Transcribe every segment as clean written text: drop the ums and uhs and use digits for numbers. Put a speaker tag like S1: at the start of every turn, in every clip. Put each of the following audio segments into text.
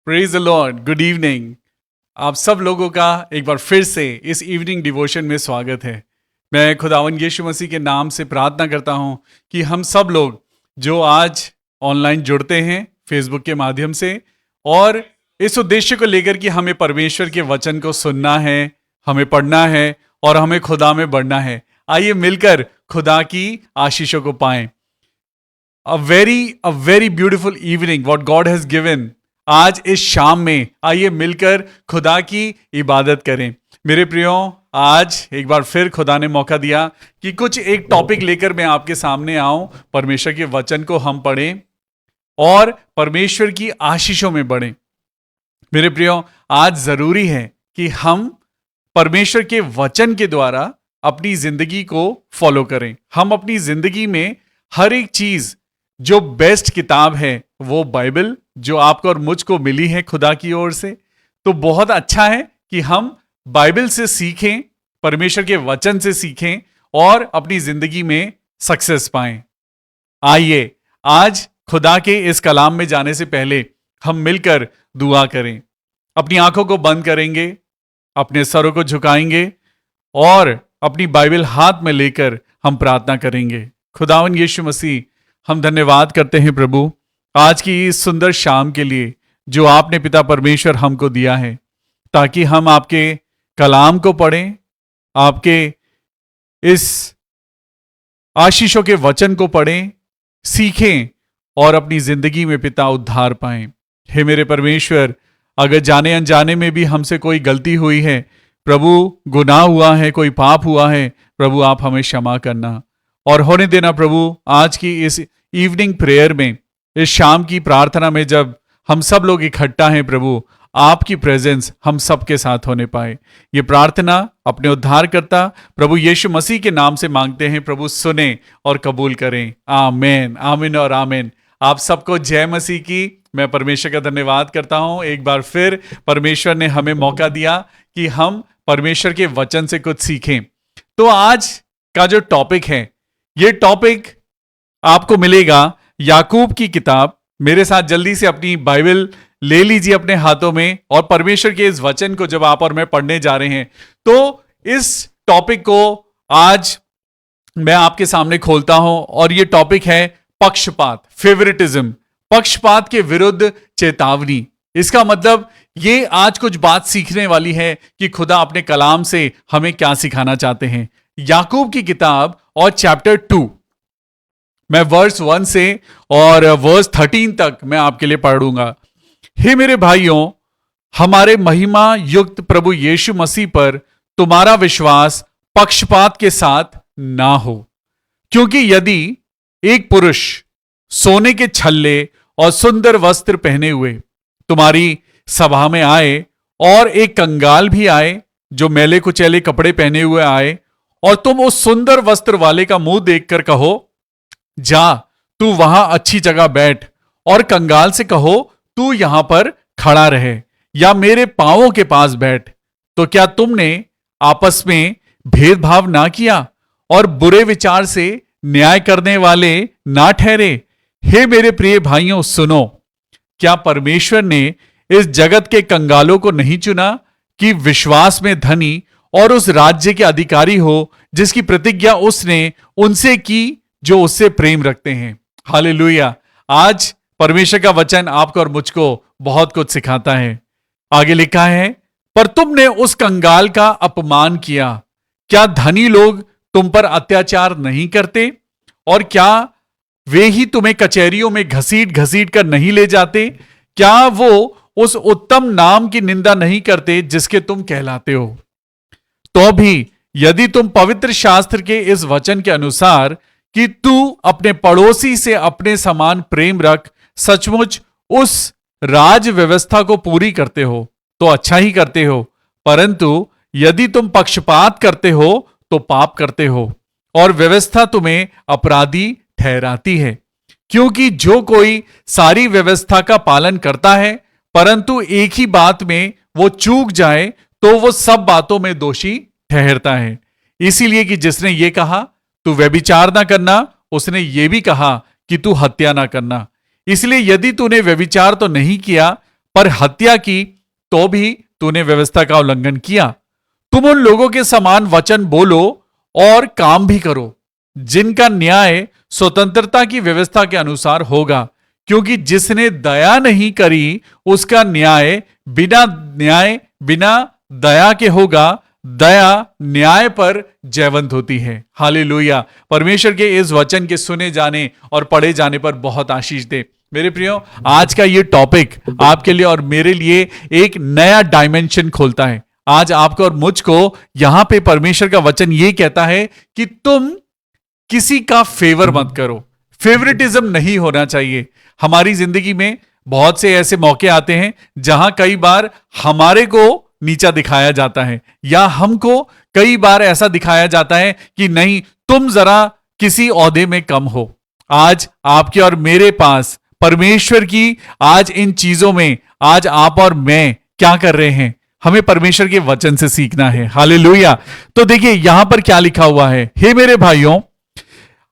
S1: Praise the Lord. Good evening. आप सब लोगों का एक बार फिर से इस इवनिंग डिवोशन में स्वागत है। मैं खुदावन यीशु मसीह के नाम से प्रार्थना करता हूं कि हम सब लोग जो आज ऑनलाइन जुड़ते हैं फेसबुक के माध्यम से और इस उद्देश्य को लेकर कि हमें परमेश्वर के वचन को सुनना है, हमें पढ़ना है और हमें खुदा में बढ़ना है, आइए मिलकर खुदा की आशीषों को पाएं। A very beautiful evening what God has given। आज इस शाम में आइए मिलकर खुदा की इबादत करें। मेरे प्रियो, आज एक बार फिर खुदा ने मौका दिया कि कुछ एक टॉपिक लेकर मैं आपके सामने आऊं, परमेश्वर के वचन को हम पढ़ें और परमेश्वर की आशीषों में बढ़ें। मेरे प्रियो, आज जरूरी है कि हम परमेश्वर के वचन के द्वारा अपनी जिंदगी को फॉलो करें। हम अपनी जिंदगी में हर एक चीज, जो बेस्ट किताब है वो बाइबल, जो आपको और मुझको मिली है खुदा की ओर से, तो बहुत अच्छा है कि हम बाइबल से सीखें, परमेश्वर के वचन से सीखें और अपनी जिंदगी में सक्सेस पाएं। आइए आज खुदा के इस कलाम में जाने से पहले हम मिलकर दुआ करें। अपनी आंखों को बंद करेंगे, अपने सरों को झुकाएंगे और अपनी बाइबल हाथ में लेकर हम प्रार्थना करेंगे। खुदावन यीशु मसीह, हम धन्यवाद करते हैं प्रभु आज की इस सुंदर शाम के लिए जो आपने पिता परमेश्वर हमको दिया है, ताकि हम आपके कलाम को पढ़ें, आपके इस आशीषों के वचन को पढ़ें, सीखें और अपनी जिंदगी में पिता उद्धार पाएं। हे मेरे परमेश्वर, अगर जाने अनजाने में भी हमसे कोई गलती हुई है प्रभु, गुनाह हुआ है, कोई पाप हुआ है प्रभु, आप हमें क्षमा करना और होने देना प्रभु। आज की इस इवनिंग प्रेयर में, इस शाम की प्रार्थना में जब हम सब लोग इकट्ठा हैं प्रभु, आपकी प्रेजेंस हम सबके साथ होने पाए। ये प्रार्थना अपने उद्धारकर्ता प्रभु यीशु मसीह के नाम से मांगते हैं प्रभु, सुने और कबूल करें। आमीन, आमीन और आमीन। आप सबको जय मसीह की। मैं परमेश्वर का धन्यवाद करता हूं। एक बार फिर परमेश्वर ने हमें मौका दिया कि हम परमेश्वर के वचन से कुछ सीखें। तो आज का जो टॉपिक है, ये टॉपिक आपको मिलेगा याकूब की किताब। मेरे साथ जल्दी से अपनी बाइबल ले लीजिए अपने हाथों में और परमेश्वर के इस वचन को जब आप और मैं पढ़ने जा रहे हैं तो इस टॉपिक को आज मैं आपके सामने खोलता हूं और ये टॉपिक है पक्षपात, फेवरेटिज्म, पक्षपात के विरुद्ध चेतावनी। इसका मतलब ये आज कुछ बात सीखने वाली है कि खुदा अपने कलाम से हमें क्या सिखाना चाहते हैं। याकूब की किताब और चैप्टर 2, मैं वर्स 1 से और वर्स 13 तक मैं आपके लिए पढ़ूंगा। हे मेरे भाइयों, हमारे महिमा युक्त प्रभु यीशु मसीह पर तुम्हारा विश्वास पक्षपात के साथ ना हो, क्योंकि यदि एक पुरुष सोने के छल्ले और सुंदर वस्त्र पहने हुए तुम्हारी सभा में आए और एक कंगाल भी आए जो मैले कुचैले कपड़े पहने हुए आए, और तुम उस सुंदर वस्त्र वाले का मुंह देखकर कहो, जा तू वहां अच्छी जगह बैठ, और कंगाल से कहो, तू यहां पर खड़ा रहे या मेरे पांवों के पास बैठ, तो क्या तुमने आपस में भेदभाव ना किया और बुरे विचार से न्याय करने वाले ना ठहरे? हे मेरे प्रिय भाइयों, सुनो, क्या परमेश्वर ने इस जगत के कंगालों को नहीं चुना कि विश्वास में धनी और उस राज्य के अधिकारी हो जिसकी प्रतिज्ञा उसने उनसे की जो उससे प्रेम रखते हैं। हालेलुया। आज परमेश्वर का वचन आपको और मुझको बहुत कुछ सिखाता है। आगे लिखा है, पर तुमने उस कंगाल का अपमान किया। क्या धनी लोग तुम पर अत्याचार नहीं करते? और क्या वे ही तुम्हें कचहरियों में घसीट घसीट कर नहीं ले जाते? क्या वो उस उत्तम नाम की निंदा नहीं करते जिसके तुम कहलाते हो? तो भी यदि तुम पवित्र शास्त्र के इस वचन के अनुसार कि तू अपने पड़ोसी से अपने समान प्रेम रख, सचमुच उस राज व्यवस्था को पूरी करते हो तो अच्छा ही करते हो, परंतु यदि तुम पक्षपात करते हो तो पाप करते हो और व्यवस्था तुम्हें अपराधी ठहराती है। क्योंकि जो कोई सारी व्यवस्था का पालन करता है परंतु एक ही बात में वो चूक जाए तो वो सब बातों में दोषी ठहरता है। इसीलिए कि जिसने ये कहा तू व्यभिचार ना करना, उसने ये भी कहा कि तू हत्या ना करना। इसलिए यदि तूने व्यभिचार तो नहीं किया पर हत्या की तो भी तूने व्यवस्था का उल्लंघन किया। तुम उन लोगों के समान वचन बोलो और काम भी करो जिनका न्याय स्वतंत्रता की व्यवस्था के अनुसार होगा, क्योंकि जिसने दया नहीं करी उसका न्याय बिना दया के होगा। दया न्याय पर जयवंत होती है। हालेलुया। परमेश्वर के इस वचन के सुने जाने और पढ़े जाने पर बहुत आशीष दे। मेरे प्रियो, आज का ये टॉपिक आपके लिए और मेरे लिए एक नया डायमेंशन खोलता है। आज आपको और मुझको यहां पे परमेश्वर का वचन ये कहता है कि तुम किसी का फेवर मत करो। फेवरेटिज्म नहीं होना चाहिए। हमारी जिंदगी में बहुत से ऐसे मौके आते हैं जहां कई बार हमारे को नीचा दिखाया जाता है, या हमको कई बार ऐसा दिखाया जाता है कि नहीं, तुम जरा किसी ओहदे में कम हो। आज आपके और मेरे पास परमेश्वर की आज इन चीजों में आज आप और मैं क्या कर रहे हैं, हमें परमेश्वर के वचन से सीखना है। हालेलुया। तो देखिए यहां पर क्या लिखा हुआ है। हे मेरे भाइयों,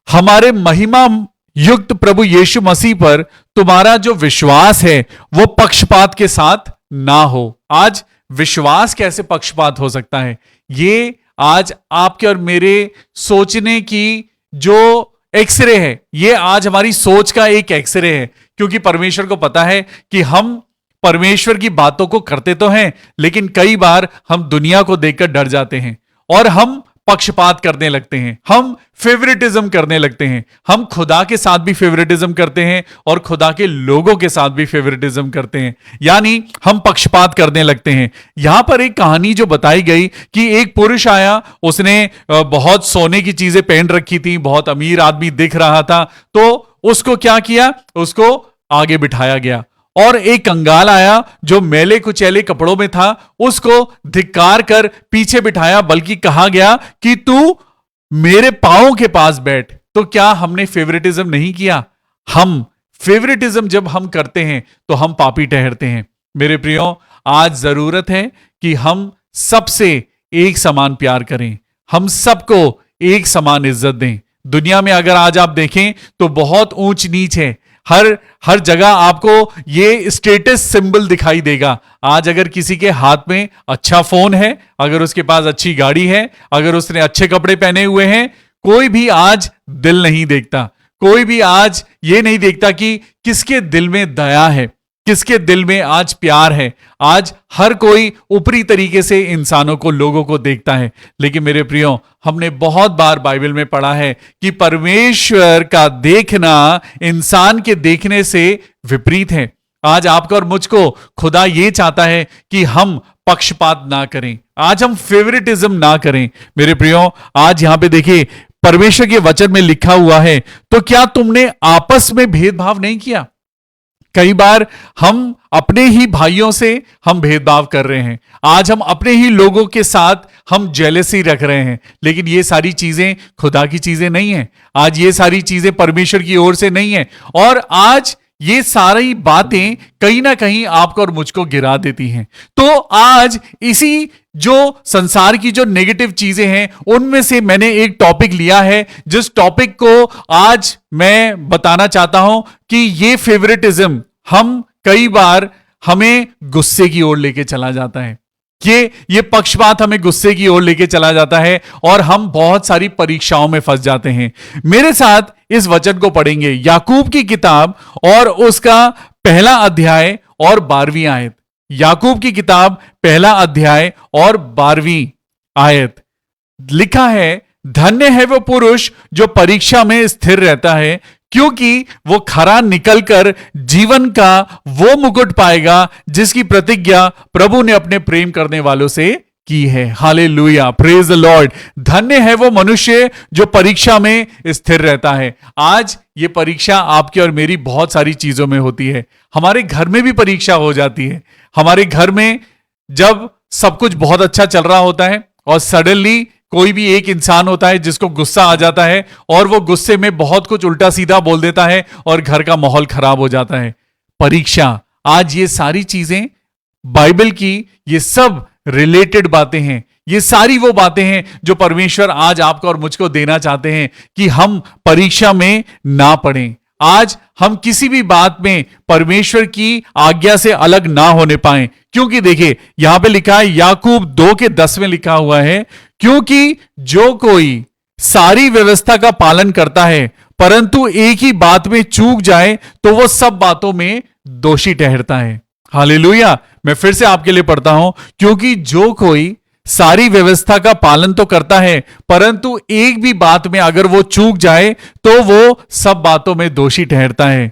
S1: हमारे महिमा युक्त प्रभु यीशु मसीह पर तुम्हारा जो विश्वास है वो पक्षपात के साथ ना हो। आज विश्वास कैसे पक्षपात हो सकता है? ये आज आपके और मेरे सोचने की जो एक्सरे है, ये आज हमारी सोच का एक एक्सरे है, क्योंकि परमेश्वर को पता है कि हम परमेश्वर की बातों को करते तो हैं, लेकिन कई बार हम दुनिया को देखकर डर जाते हैं और हम पक्षपात करने लगते हैं, हम फेवरेटिज्म करने लगते हैं। हम खुदा के साथ भी फेवरेटिज्म करते हैं और खुदा के लोगों के साथ भी फेवरेटिज्म करते हैं, यानी हम पक्षपात करने लगते हैं। यहां पर एक कहानी जो बताई गई कि एक पुरुष आया, उसने बहुत सोने की चीजें पहन रखी थी, बहुत अमीर आदमी दिख रहा था, तो उसको क्या किया, उसको आगे बिठाया गया। और एक कंगाल आया जो मैले कुचैले कपड़ों में था, उसको धिक्कार कर पीछे बिठाया, बल्कि कहा गया कि तू मेरे पांवों के पास बैठ। तो क्या हमने फेवरेटिज्म नहीं किया? हम फेवरेटिज्म जब हम करते हैं तो हम पापी ठहरते हैं। मेरे प्रियो, आज जरूरत है कि हम सबसे एक समान प्यार करें, हम सबको एक समान इज्जत दें। दुनिया में अगर आज आप देखें तो बहुत ऊंच नीच है। हर जगह आपको ये स्टेटस सिंबल दिखाई देगा। आज अगर किसी के हाथ में अच्छा फोन है, अगर उसके पास अच्छी गाड़ी है, अगर उसने अच्छे कपड़े पहने हुए हैं, कोई भी आज दिल नहीं देखता। कोई भी आज ये नहीं देखता कि किसके दिल में दया है, किसके दिल में आज प्यार है। आज हर कोई ऊपरी तरीके से इंसानों को, लोगों को देखता है। लेकिन मेरे प्रियो, हमने बहुत बार बाइबल में पढ़ा है कि परमेश्वर का देखना इंसान के देखने से विपरीत है। आज आपको और मुझको खुदा ये चाहता है कि हम पक्षपात ना करें, आज हम फेवरेटिज्म ना करें। मेरे प्रियो, आज यहां पे देखिए परमेश्वर के वचन में लिखा हुआ है, तो क्या तुमने आपस में भेदभाव नहीं किया? कई बार हम अपने ही भाइयों से हम भेदभाव कर रहे हैं। आज हम अपने ही लोगों के साथ हम जेलसी रख रहे हैं, लेकिन ये सारी चीजें खुदा की चीजें नहीं है। आज ये सारी चीजें परमेश्वर की ओर से नहीं है, और आज ये सारी बातें कहीं ना कहीं आपको और मुझको गिरा देती हैं। तो आज इसी जो संसार की जो नेगेटिव चीजें हैं, उनमें से मैंने एक टॉपिक लिया है, जिस टॉपिक को आज मैं बताना चाहता हूं कि ये फेवरेटिज्म हम कई बार हमें गुस्से की ओर लेके चला जाता है। ये पक्षपात हमें गुस्से की ओर लेके चला जाता है और हम बहुत सारी परीक्षाओं में फंस जाते हैं। मेरे साथ इस वचन को पढ़ेंगे, याकूब की किताब और उसका पहला अध्याय और 12वीं आयत। याकूब की किताब पहला अध्याय और 12वीं आयत। लिखा है, धन्य है वो पुरुष जो परीक्षा में स्थिर रहता है, क्योंकि वो खरा निकलकर जीवन का वो मुकुट पाएगा जिसकी प्रतिज्ञा प्रभु ने अपने प्रेम करने वालों से की है। Hallelujah, praise the Lord. धन्य है वो मनुष्य जो परीक्षा में स्थिर रहता है। आज ये परीक्षा आपकी और मेरी बहुत सारी चीजों में होती है। हमारे घर में भी परीक्षा हो जाती है। हमारे घर में जब सब कुछ बहुत अच्छा चल रहा होता है और सडनली कोई भी एक इंसान होता है जिसको गुस्सा आ जाता है और वो गुस्से में बहुत कुछ उल्टा सीधा बोल देता है और घर का माहौल खराब हो जाता है। परीक्षा, आज ये सारी चीजें बाइबल की, ये सब रिलेटेड बातें हैं। ये सारी वो बातें हैं जो परमेश्वर आज आपको और मुझको देना चाहते हैं कि हम परीक्षा में ना पड़ें। आज हम किसी भी बात में परमेश्वर की आज्ञा से अलग ना होने पाए। क्योंकि देखिए यहां पे लिखा है, याकूब 2:10 में लिखा हुआ है, क्योंकि जो कोई सारी व्यवस्था का पालन करता है परंतु एक ही बात में चूक जाए तो वो सब बातों में दोषी ठहरता है। हालेलुया। मैं फिर से आपके लिए पढ़ता हूं, क्योंकि जो कोई सारी व्यवस्था का पालन तो करता है परंतु एक भी बात में अगर वो चूक जाए तो वो सब बातों में दोषी ठहरता है।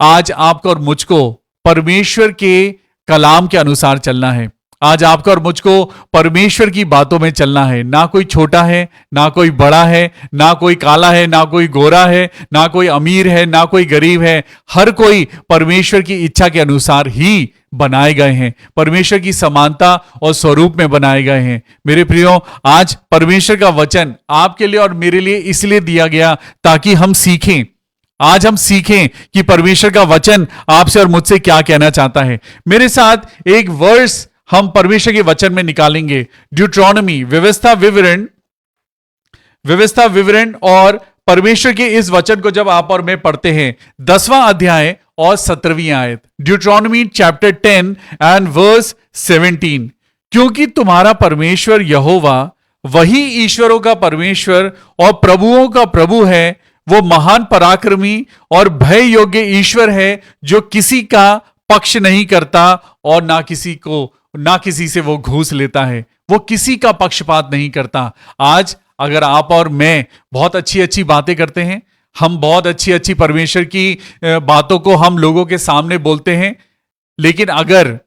S1: आज आपको और मुझको परमेश्वर के कलाम के अनुसार चलना है। आज आपको और मुझको परमेश्वर की बातों में चलना है। ना कोई छोटा है, ना कोई बड़ा है, ना कोई काला है, ना कोई गोरा है, ना कोई अमीर है, ना कोई गरीब है। हर कोई परमेश्वर की इच्छा के अनुसार ही बनाए गए हैं, परमेश्वर की समानता और स्वरूप में बनाए गए हैं। मेरे प्रियो, आज परमेश्वर का वचन आपके लिए और मेरे लिए इसलिए दिया गया ताकि हम सीखें। आज हम सीखें कि परमेश्वर का वचन आपसे और मुझसे क्या कहना चाहता है। मेरे साथ एक वर्स हम परमेश्वर के वचन में निकालेंगे। ड्यूट्रॉनमी, व्यवस्था विवरण और परमेश्वर के इस वचन को जब आप और मैं पढ़ते हैं, 10वां अध्याय और 17वीं आयत। Deuteronomy chapter 10 and verse 17। क्योंकि तुम्हारा परमेश्वर यहोवा वही ईश्वरों का परमेश्वर और प्रभुओं का प्रभु है। वो महान पराक्रमी और भय योग्य ईश्वर है, जो किसी का पक्ष नहीं करता और ना किसी से वो घूस लेता है। वो किसी का पक्षपात नहीं करता। आज अगर आप और मैं बहुत अच्छी अच्छी बातें करते हैं, हम बहुत अच्छी अच्छी परमेश्वर की बातों को हम लोगों के सामने बोलते हैं, लेकिन अगर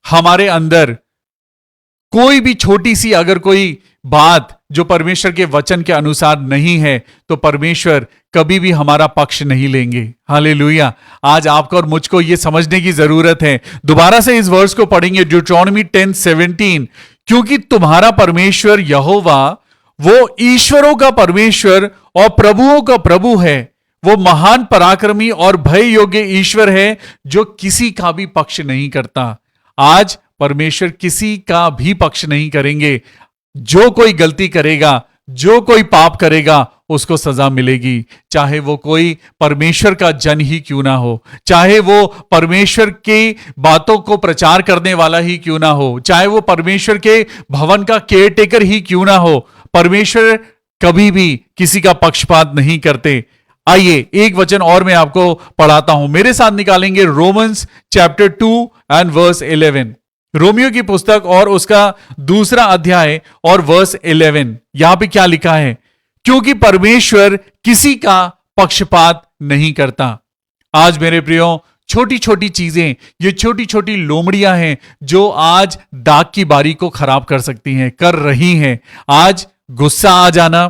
S1: हमारे अंदर कोई भी छोटी सी अगर कोई बात जो परमेश्वर के वचन के अनुसार नहीं है, तो परमेश्वर कभी भी हमारा पक्ष नहीं लेंगे। हालेलुया। आज आपको और मुझको ये समझने की जरूरत है। दोबारा से इस वर्स को पढ़ेंगे, ड्यूट्रॉनमी 10:17। क्योंकि तुम्हारा परमेश्वर यहोवा वो ईश्वरों का परमेश्वर और प्रभुओं का प्रभु है। वो महान पराक्रमी और भय योग्य ईश्वर है, जो किसी का भी पक्ष नहीं करता। आज परमेश्वर किसी का भी पक्ष नहीं करेंगे। जो कोई गलती करेगा, जो कोई पाप करेगा, उसको सजा मिलेगी। चाहे वो कोई परमेश्वर का जन ही क्यों ना हो, चाहे वो परमेश्वर की बातों को प्रचार करने वाला ही क्यों ना हो, चाहे वो परमेश्वर के भवन का केयर टेकर ही क्यों ना हो, परमेश्वर कभी भी किसी का पक्षपात नहीं करते। आइए एक वचन और मैं आपको पढ़ाता हूं। मेरे साथ निकालेंगे रोमन्स चैप्टर 2 एंड वर्स 11। रोमियो की पुस्तक और उसका 2 अध्याय और वर्स 11। यहां पे क्या लिखा है? क्योंकि परमेश्वर किसी का पक्षपात नहीं करता। आज मेरे प्रियो, छोटी छोटी चीजें, ये छोटी छोटी लोमड़ियां हैं जो आज दाग की बारी को खराब कर सकती हैं, कर रही हैं। आज गुस्सा आ जाना,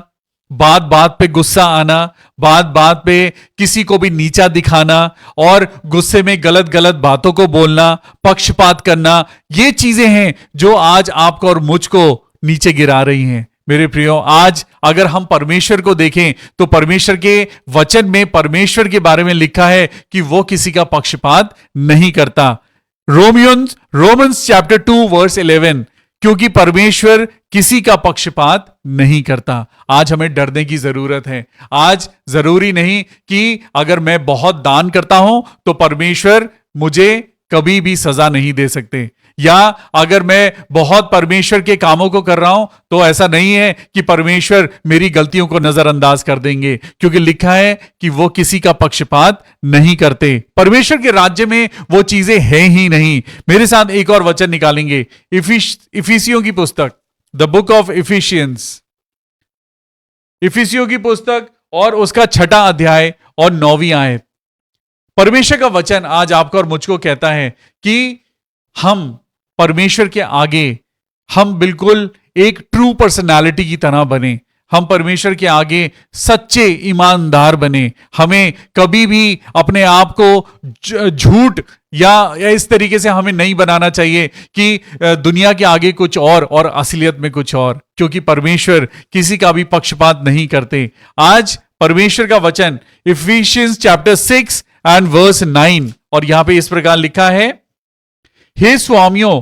S1: बात बात पे गुस्सा आना, बात बात पे किसी को भी नीचा दिखाना और गुस्से में गलत गलत बातों को बोलना, पक्षपात करना, ये चीजें हैं जो आज आपको और मुझको नीचे गिरा रही हैं। मेरे प्रियो, आज अगर हम परमेश्वर को देखें तो परमेश्वर के वचन में परमेश्वर के बारे में लिखा है कि वो किसी का पक्षपात नहीं करता। Romans chapter 2 verse 11। क्योंकि परमेश्वर किसी का पक्षपात नहीं करता। आज हमें डरने की जरूरत है। आज जरूरी नहीं कि अगर मैं बहुत दान करता हूं तो परमेश्वर मुझे कभी भी सजा नहीं दे सकते, या अगर मैं बहुत परमेश्वर के कामों को कर रहा हूं तो ऐसा नहीं है कि परमेश्वर मेरी गलतियों को नजरअंदाज कर देंगे, क्योंकि लिखा है कि वो किसी का पक्षपात नहीं करते। परमेश्वर के राज्य में वो चीजें हैं ही नहीं। मेरे साथ एक और वचन निकालेंगे, इफिसियों की पुस्तक, द बुक ऑफ इफिशियंस, इफिसियों की पुस्तक और उसका 6 अध्याय और 9वीं आयत। परमेश्वर का वचन आज आपको और मुझको कहता है कि हम परमेश्वर के आगे हम बिल्कुल एक ट्रू पर्सनालिटी की तरह बने। हम परमेश्वर के आगे सच्चे ईमानदार बने। हमें कभी भी अपने आप को झूठ या इस तरीके से हमें नहीं बनाना चाहिए कि दुनिया के आगे कुछ और असलियत में कुछ और, क्योंकि परमेश्वर किसी का भी पक्षपात नहीं करते। आज परमेश्वर का वचन इफिशियंस चैप्टर 6 एंड वर्स 9, और यहां पे इस प्रकार लिखा है, हे स्वामियों,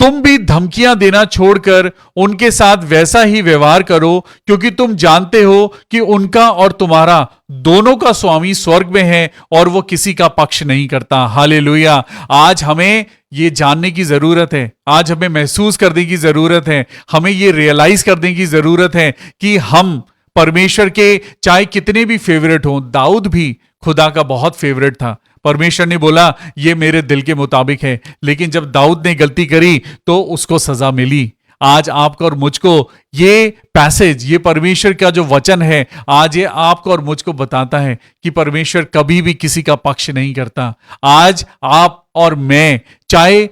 S1: तुम भी धमकियां देना छोड़कर उनके साथ वैसा ही व्यवहार करो, क्योंकि तुम जानते हो कि उनका और तुम्हारा दोनों का स्वामी स्वर्ग में है और वो किसी का पक्ष नहीं करता। हालेलुया। आज हमें ये जानने की जरूरत है, आज हमें महसूस करने की जरूरत है, हमें ये रियलाइज करने की जरूरत है कि हम परमेश्वर के चाहे कितने भी फेवरेट हों, दाऊद भी खुदा का बहुत फेवरेट था। परमेश्वर ने बोला ये मेरे दिल के मुताबिक है, लेकिन जब दाऊद ने गलती करी तो उसको सजा मिली। आज आपको और मुझको ये पैसेज, ये परमेश्वर का जो वचन है, आज ये आपको और मुझको बताता है कि परमेश्वर कभी भी किसी का पक्ष नहीं करता। आज आप और मैं, चाहे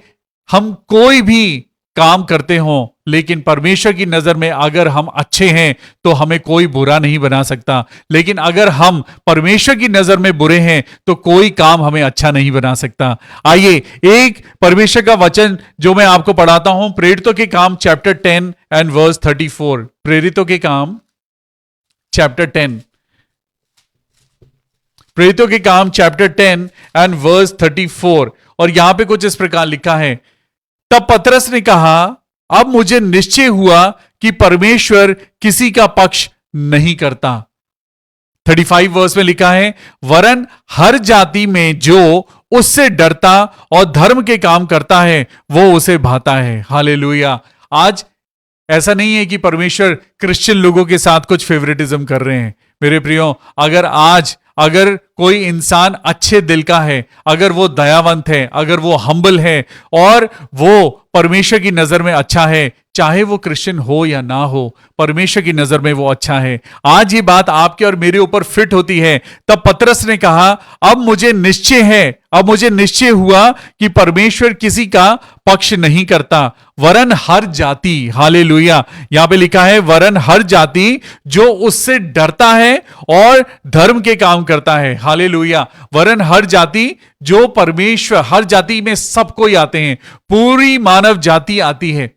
S1: हम कोई भी काम करते हों, लेकिन परमेश्वर की नजर में अगर हम अच्छे हैं तो हमें कोई बुरा नहीं बना सकता, लेकिन अगर हम परमेश्वर की नजर में बुरे हैं तो कोई काम हमें अच्छा नहीं बना सकता। आइए एक परमेश्वर का वचन जो मैं आपको पढ़ाता हूं, प्रेरितों के काम चैप्टर 10 एंड वर्स 34। प्रेरितों के काम चैप्टर 10, प्रेरितों के काम चैप्टर 10 एंड वर्स 34, और यहां पे कुछ इस प्रकार लिखा है। तब पतरस ने कहा, अब मुझे निश्चय हुआ कि परमेश्वर किसी का पक्ष नहीं करता। 35 वर्स में लिखा है, वरन हर जाति में जो उससे डरता और धर्म के काम करता है वो उसे भाता है। हालेलुया। आज ऐसा नहीं है कि परमेश्वर क्रिश्चियन लोगों के साथ कुछ फेवरेटिज्म कर रहे हैं। मेरे प्रियो, अगर कोई इंसान अच्छे दिल का है, अगर वो दयावंत है, अगर वो हम्बल है और वो परमेश्वर की नजर में अच्छा है, चाहे वो क्रिश्चियन हो या ना हो, परमेश्वर की नजर में वो अच्छा है। आज ये बात आपके और मेरे ऊपर फिट होती है। तब पतरस ने कहा, अब मुझे निश्चय हुआ कि परमेश्वर किसी का पक्ष नहीं करता, वरन हर जाति, हालेलुया, यहां पे लिखा है वरन हर जाति जो उससे डरता है और धर्म के काम करता है। हालेलुया। वरन हर जाति जो परमेश्वर, हर जाति में सब कोई आते हैं, पूरी मानव जाति आती है।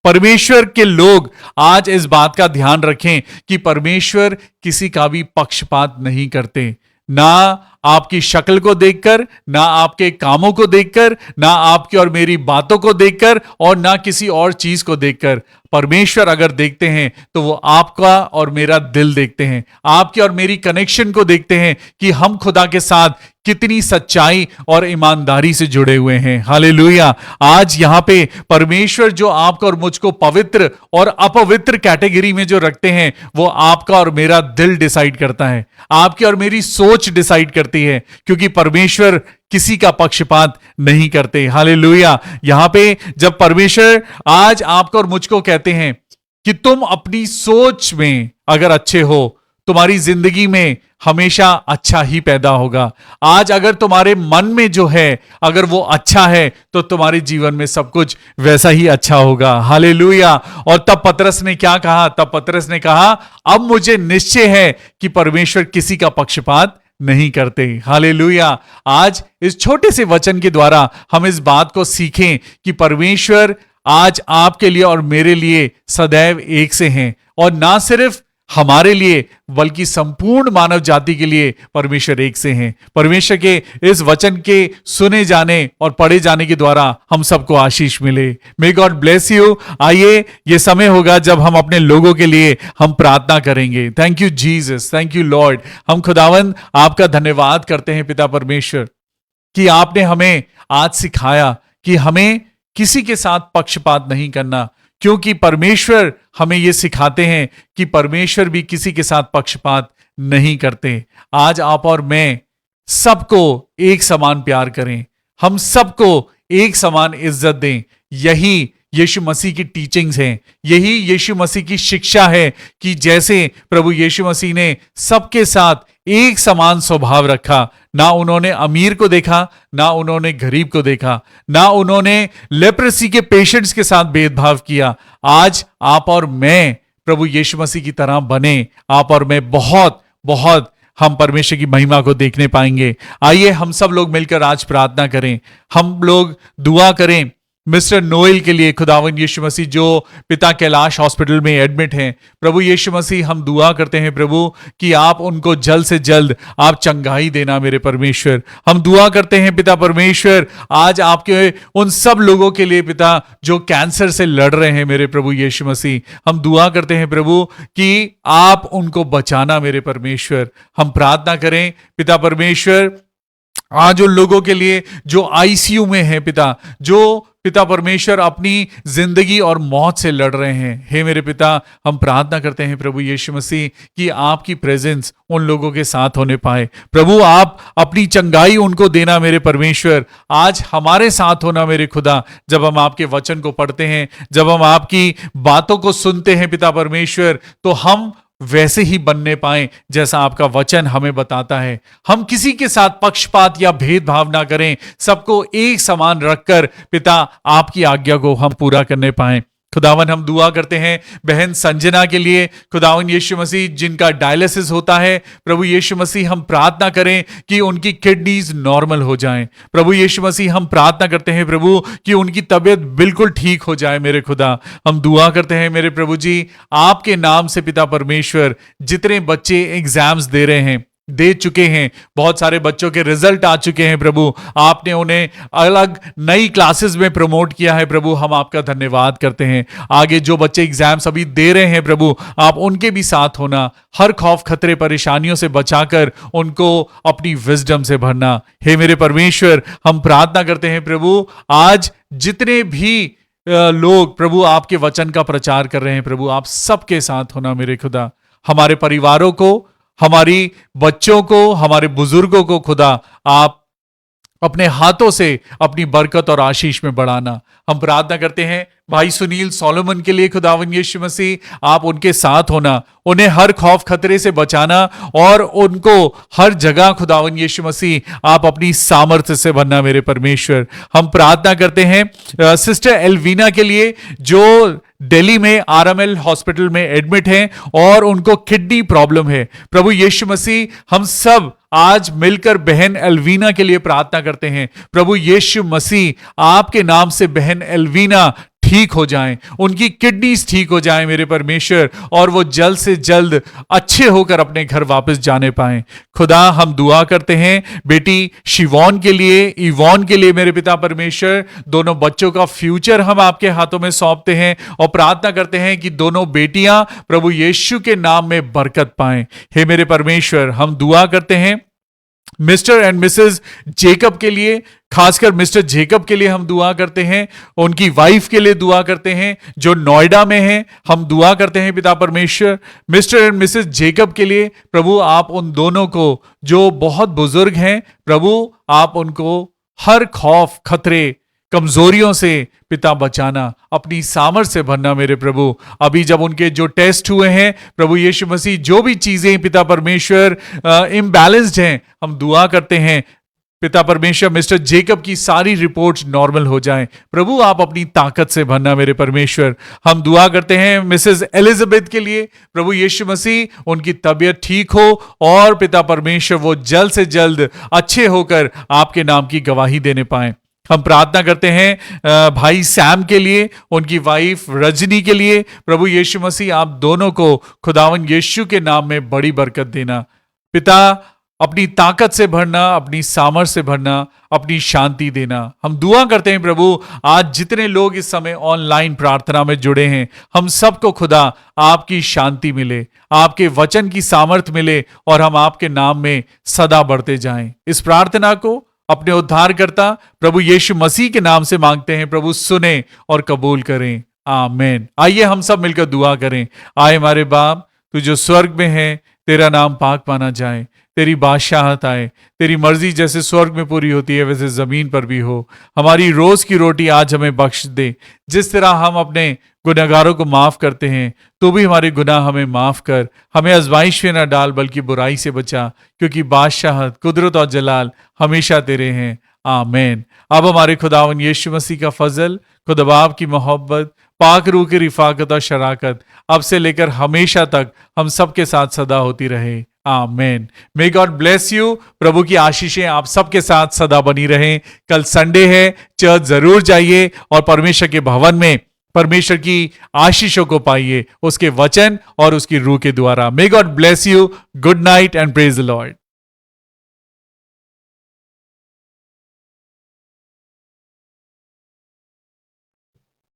S1: परमेश्वर के लोग आज इस बात का ध्यान रखें कि परमेश्वर किसी का भी पक्षपात नहीं करते, ना आपकी शक्ल को देखकर, ना आपके कामों को देखकर, ना आपकी और मेरी बातों को देखकर, और ना किसी और चीज को देखकर। परमेश्वर अगर देखते हैं तो वो आपका और मेरा दिल देखते हैं, आपकी और मेरी कनेक्शन को देखते हैं कि हम खुदा के साथ कितनी सच्चाई और ईमानदारी से जुड़े हुए हैं। हालेलुया। आज यहां पे परमेश्वर जो आपको और मुझको पवित्र और अपवित्र कैटेगरी में जो रखते हैं, वो आपका और मेरा दिल डिसाइड करता है, आपकी और मेरी सोच डिसाइड करती है, क्योंकि परमेश्वर किसी का पक्षपात नहीं करते। हालेलुया। यहां पे जब परमेश्वर आज आपको और मुझको कहते हैं कि तुम अपनी सोच में अगर अच्छे हो, तुम्हारी जिंदगी में हमेशा अच्छा ही पैदा होगा। आज अगर तुम्हारे मन में जो है अगर वो अच्छा है तो तुम्हारे जीवन में सब कुछ वैसा ही अच्छा होगा। हालेलुया। और तब पतरस ने क्या कहा? तब पतरस ने कहा, अब मुझे निश्चय है कि परमेश्वर किसी का पक्षपात नहीं करते। हालेलुया। आज इस छोटे से वचन के द्वारा हम इस बात को सीखें कि परमेश्वर आज आपके लिए और मेरे लिए सदैव एक से हैं, और ना सिर्फ हमारे लिए बल्कि संपूर्ण मानव जाति के लिए परमेश्वर एक से हैं। परमेश्वर के इस वचन के सुने जाने और पढ़े जाने के द्वारा हम सबको आशीष मिले। मे गॉड ब्लेस यू। आइए, ये समय होगा जब हम अपने लोगों के लिए हम प्रार्थना करेंगे। Thank you Jesus, thank you Lord. हम खुदावंद आपका धन्यवाद करते हैं पिता परमेश्वर कि आपने हमें आज सिखाया कि हमें किसी के साथ पक्षपात नहीं करना, क्योंकि परमेश्वर हमें यह सिखाते हैं कि परमेश्वर भी किसी के साथ पक्षपात नहीं करते। आज आप और मैं सबको एक समान प्यार करें, हम सबको एक समान इज्जत दें। यही यीशु मसीह की टीचिंग्स हैं, यही यीशु मसीह की शिक्षा है कि जैसे प्रभु यीशु मसीह ने सबके साथ एक समान स्वभाव रखा, ना उन्होंने अमीर को देखा, ना उन्होंने गरीब को देखा, ना उन्होंने लेप्रेसी के पेशेंट्स के साथ भेदभाव किया। आज आप और मैं प्रभु यीशु मसीह की तरह बने, आप और मैं बहुत बहुत हम परमेश्वर की महिमा को देखने पाएंगे। आइए हम सब लोग मिलकर आज प्रार्थना करें, हम लोग दुआ करें मिस्टर नोएल के लिए खुदावन यीशु मसीह जो पिता कैलाश हॉस्पिटल में एडमिट हैं, प्रभु यीशु मसीह हम दुआ करते हैं प्रभु कि आप उनको जल्द से जल्द आप चंगाई देना मेरे परमेश्वर। हम दुआ करते हैं पिता परमेश्वर आज आपके उन सब लोगों के लिए पिता जो कैंसर से लड़ रहे हैं मेरे प्रभु यीशु मसीह, हम दुआ करते हैं प्रभु कि आप उनको बचाना मेरे परमेश्वर। हम प्रार्थना करें पिता परमेश्वर आज उन लोगों के लिए जो आईसीयू में है पिता, जो पिता परमेश्वर अपनी जिंदगी और मौत से लड़ रहे हैं, हे मेरे पिता हम प्रार्थना करते हैं प्रभु यीशु मसीह कि आपकी प्रेजेंस उन लोगों के साथ होने पाए। प्रभु आप अपनी चंगाई उनको देना मेरे परमेश्वर। आज हमारे साथ होना मेरे खुदा, जब हम आपके वचन को पढ़ते हैं, जब हम आपकी बातों को सुनते हैं पिता परमेश्वर, तो हम वैसे ही बनने पाए जैसा आपका वचन हमें बताता है। हम किसी के साथ पक्षपात या भेदभाव ना करें, सबको एक समान रखकर पिता आपकी आज्ञा को हम पूरा करने पाए। खुदावन हम दुआ करते हैं बहन संजना के लिए, खुदावन यीशु मसीह जिनका डायलिसिस होता है, प्रभु यीशु मसीह हम प्रार्थना करें कि उनकी किडनीज नॉर्मल हो जाएं। प्रभु यीशु मसीह हम प्रार्थना करते हैं प्रभु कि उनकी तबीयत बिल्कुल ठीक हो जाए मेरे खुदा। हम दुआ करते हैं मेरे प्रभु जी आपके नाम से पिता परमेश्वर, जितने बच्चे एग्जाम्स दे चुके हैं, बहुत सारे बच्चों के रिजल्ट आ चुके हैं प्रभु, आपने उन्हें अलग नई क्लासेस में प्रमोट किया है प्रभु, हम आपका धन्यवाद करते हैं। आगे जो बच्चे एग्जाम्स अभी दे रहे हैं प्रभु, आप उनके भी साथ होना, हर खौफ खतरे परेशानियों से बचाकर उनको अपनी विजडम से भरना। हे मेरे परमेश्वर हम प्रार्थना करते हैं प्रभु आज जितने भी लोग प्रभु आपके वचन का प्रचार कर रहे हैं प्रभु, आप सबके साथ होना मेरे खुदा। हमारे परिवारों को, हमारी बच्चों को, हमारे बुजुर्गों को खुदा आप अपने हाथों से अपनी बरकत और आशीष में बढ़ाना। हम प्रार्थना करते हैं भाई सुनील सोलोमन के लिए, खुदावन यीशु मसीह आप उनके साथ होना, उन्हें हर खौफ खतरे से बचाना और उनको हर जगह खुदावन यीशु मसीह आप अपनी सामर्थ्य से भरना मेरे परमेश्वर। हम प्रार्थना करते हैं सिस्टर एल्वीना के लिए जो दिल्ली में आरएमएल हॉस्पिटल में एडमिट हैं और उनको किडनी प्रॉब्लम है। प्रभु यीशु मसीह हम सब आज मिलकर बहन एल्वीना के लिए प्रार्थना करते हैं। प्रभु यीशु मसीह आपके नाम से बहन एल्वीना ठीक हो जाएं, उनकी किडनीज ठीक हो जाएं मेरे परमेश्वर, और वो जल्द से जल्द अच्छे होकर अपने घर वापस जाने पाएं। खुदा हम दुआ करते हैं बेटी शिवॉन के लिए, इवॉन के लिए मेरे पिता परमेश्वर, दोनों बच्चों का फ्यूचर हम आपके हाथों में सौंपते हैं और प्रार्थना करते हैं कि दोनों बेटियां प्रभु यीशु के नाम में बरकत पाएं। हे मेरे परमेश्वर हम दुआ करते हैं मिस्टर एंड मिसेस जेकब के लिए, खासकर मिस्टर जेकब के लिए हम दुआ करते हैं, उनकी वाइफ के लिए दुआ करते हैं जो नोएडा में हैं। हम दुआ करते हैं पिता परमेश्वर मिस्टर एंड मिसेस जेकब के लिए, प्रभु आप उन दोनों को जो बहुत बुजुर्ग हैं प्रभु आप उनको हर खौफ खतरे कमजोरियों से पिता बचाना, अपनी सामर्थ से भरना मेरे प्रभु। अभी जब उनके जो टेस्ट हुए हैं प्रभु यीशु मसीह, जो भी चीजें पिता परमेश्वर इम्बैलेंस्ड हैं, हम दुआ करते हैं पिता परमेश्वर मिस्टर जेकब की सारी रिपोर्ट्स नॉर्मल हो जाएं। प्रभु आप अपनी ताकत से भरना मेरे परमेश्वर। हम दुआ करते हैं मिसेस एलिजाबेथ के लिए, प्रभु यीशु मसीह उनकी तबीयत ठीक हो और पिता परमेश्वर वो जल्द से जल्द अच्छे होकर आपके नाम की गवाही देने पाएं। हम प्रार्थना करते हैं भाई सैम के लिए, उनकी वाइफ रजनी के लिए, प्रभु यीशु मसीह आप दोनों को खुदावन यीशु के नाम में बड़ी बरकत देना। पिता अपनी ताकत से भरना, अपनी सामर्थ से भरना, अपनी शांति देना। हम दुआ करते हैं प्रभु आज जितने लोग इस समय ऑनलाइन प्रार्थना में जुड़े हैं, हम सबको खुदा आपकी शांति मिले, आपके वचन की सामर्थ मिले और हम आपके नाम में सदा बढ़ते जाएं। इस प्रार्थना को अपने उद्धारकर्ता प्रभु यीशु मसीह के नाम से मांगते हैं, प्रभु सुने और कबूल करें, आमीन। आइए हम सब मिलकर दुआ करें। आए हमारे बाप, तू जो स्वर्ग में है, तेरा नाम पाक माना जाए, तेरी बादशाहत आए, तेरी मर्जी जैसे स्वर्ग में पूरी होती है वैसे जमीन पर भी हो। हमारी रोज की रोटी आज हमें बख्श दे, जिस तरह हम अपने गुनहगारों को माफ करते हैं, तो भी हमारे गुनाह हमें माफ कर, हमें आजमाइश में न डाल बल्कि बुराई से बचा, क्योंकि बादशाहत, कुदरत और जलाल हमेशा तेरे हैं, आमीन। अब हमारे खुदावन यीशु मसीह का फजल, खुदा बाप की मोहब्बत, पाक रूह की रिफाकत और शराकत अब से लेकर हमेशा तक हम सबके साथ सदा होती रहे, आमेन। May God bless you. प्रभु की आशीषें आप सबके साथ सदा बनी रहें। कल संडे है, चर्च जरूर जाइए और परमेश्वर के भवन में परमेश्वर की आशीषों को पाइए, उसके वचन और उसकी रूह के द्वारा। मे God bless you. Good night and praise the Lord.